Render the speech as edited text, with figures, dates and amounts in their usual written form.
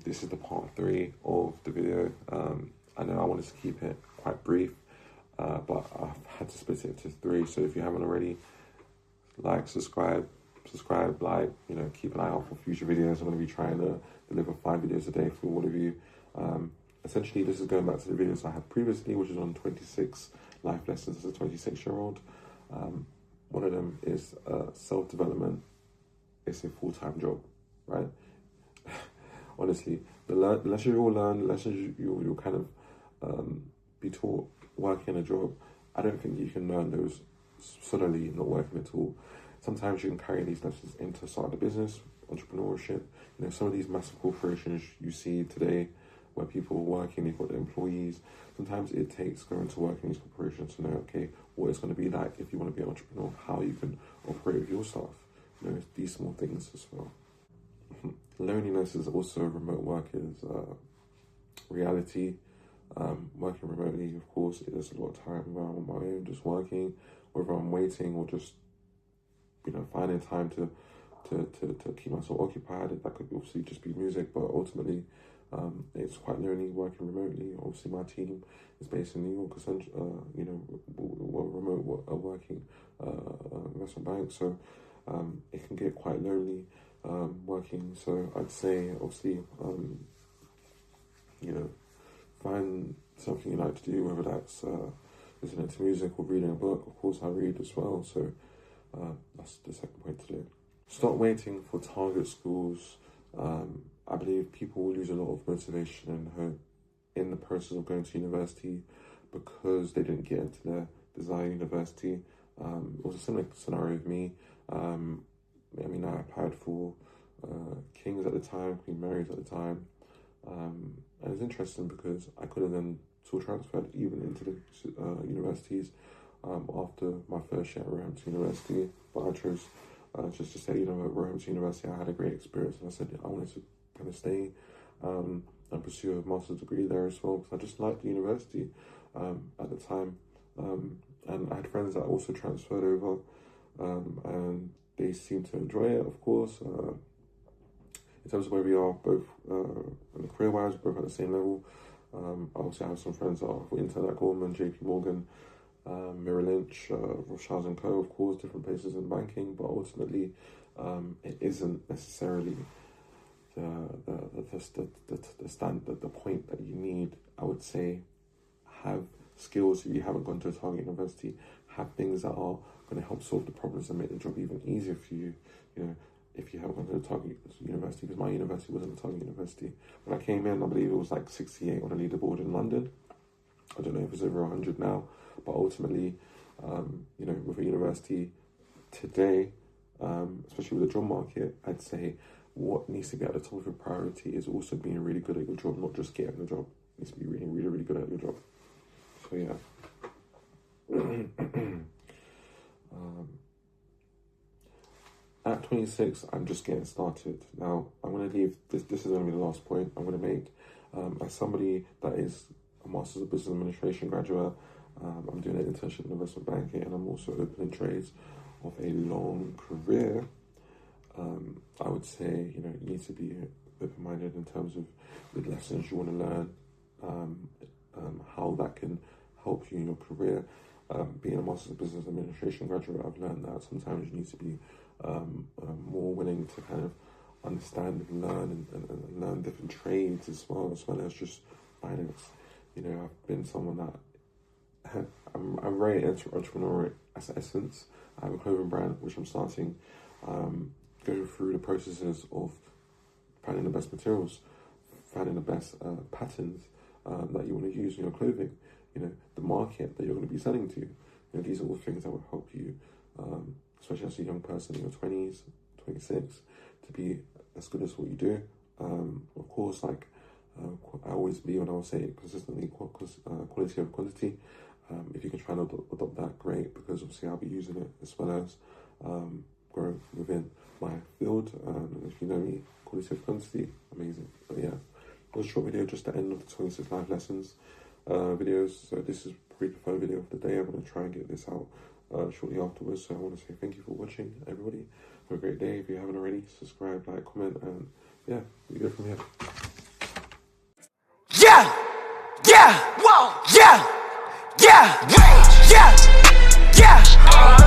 This is the part 3 of the video. I know I wanted to keep it quite brief, but I've had to split it into 3. So if you haven't already, like, subscribe, like, you know, keep an eye out for future videos. I'm going to be trying to deliver 5 videos a day for all of you. Essentially, this is going back to the videos I had previously, which is on 26 life lessons as a 26-year-old. One of them is self-development. It's a full-time job, right? Honestly, the lessons you'll learn, the lessons you'll kind of be taught working a job, I don't think you can learn those solely not working at all. Sometimes you can carry these lessons into starting a business, entrepreneurship. You know, some of these massive corporations you see today where people are working, they've got their employees. Sometimes it takes going to work in these corporations to know, okay, what it's going to be like if you want to be an entrepreneur, how you can operate with your staff. You know, these small things as well. Loneliness is also remote workers' reality. Working remotely, of course, there's a lot of time where I'm on my own, just working, whether I'm waiting or just, you know, finding time to keep myself occupied. That could obviously just be music, but ultimately, it's quite lonely working remotely. Obviously, my team is based in New York, you know, we're remote working investment bank, so it can get quite lonely working. So I'd say, obviously, you know, find something you like to do, whether that's listening to music or reading a book. Of course, I read as well, so that's the second point today. Stop waiting for target schools. I believe people will lose a lot of motivation and hope in the process of going to university because they didn't get into their desired university. It was a similar scenario with me. I mean, I applied for King's at the time, Queen Mary's at the time. And it's interesting because I could have then still transferred even into the universities after my first year at Roehampton University. But I chose just to say, you know, at Roehampton University, I had a great experience, and I said I wanted to kind of stay and pursue a master's degree there as well, because I just liked the university at the time. And I had friends that also transferred over, and they seemed to enjoy it, of course. In terms of where we are both career-wise, we're both at the same level. I also have some friends that are intern at Goldman, JP Morgan, Merrill Lynch, Rothschild and Co. Of course, different places in banking, but ultimately, it isn't necessarily the point that you need. I would say, have skills if you haven't gone to a target university. Have things that are going to help solve the problems and make the job even easier for you. You know, if you haven't gone to a target university, because my university wasn't a target university. When I came in, I believe it was like 68 on a leaderboard in London. I don't know if it's over 100 now, but ultimately, you know, with a university today, especially with the job market, I'd say what needs to be at the top of your priority is also being really good at your job, not just getting the job. It needs to be really, really, really good at your job. So yeah. At 26, I'm just getting started. Now, I'm going to leave, this is going to be the last point I'm going to make. As somebody that is a Master's of Business Administration graduate, I'm doing an internship in investment banking, and I'm also opening trades of a long career. I would say, you know, you need to be open-minded in terms of the lessons you want to learn, how that can help you in your career. Being a Master's of Business Administration graduate, I've learned that sometimes you need to be more willing to kind of understand and learn and learn different trades as well as just finance. You know, I've been someone that I'm very entrepreneurial as essence. I have a clothing brand which I'm starting, going through the processes of finding the best materials, finding the best patterns that you want to use in your clothing. You know, the market that you're going to be selling to. You know, these are all things that will help you, especially as a young person in your 20s, 26, to be as good as what you do. Of course, like I always believe, and I will say it consistently, quality over quantity. If you can try and adopt that, great, because obviously I'll be using it as well as grow within my field. If you know me, quality over quantity, amazing. But yeah, it was a short video, just the end of the 26 life lessons videos. So this is probably the third video of the day. I'm going to try and get this out shortly afterwards. So I want to say thank you for watching, everybody. Have a great day. If you haven't already, subscribe, like, comment, and yeah, we go from here. Yeah, yeah, whoa, yeah, yeah, yeah, yeah.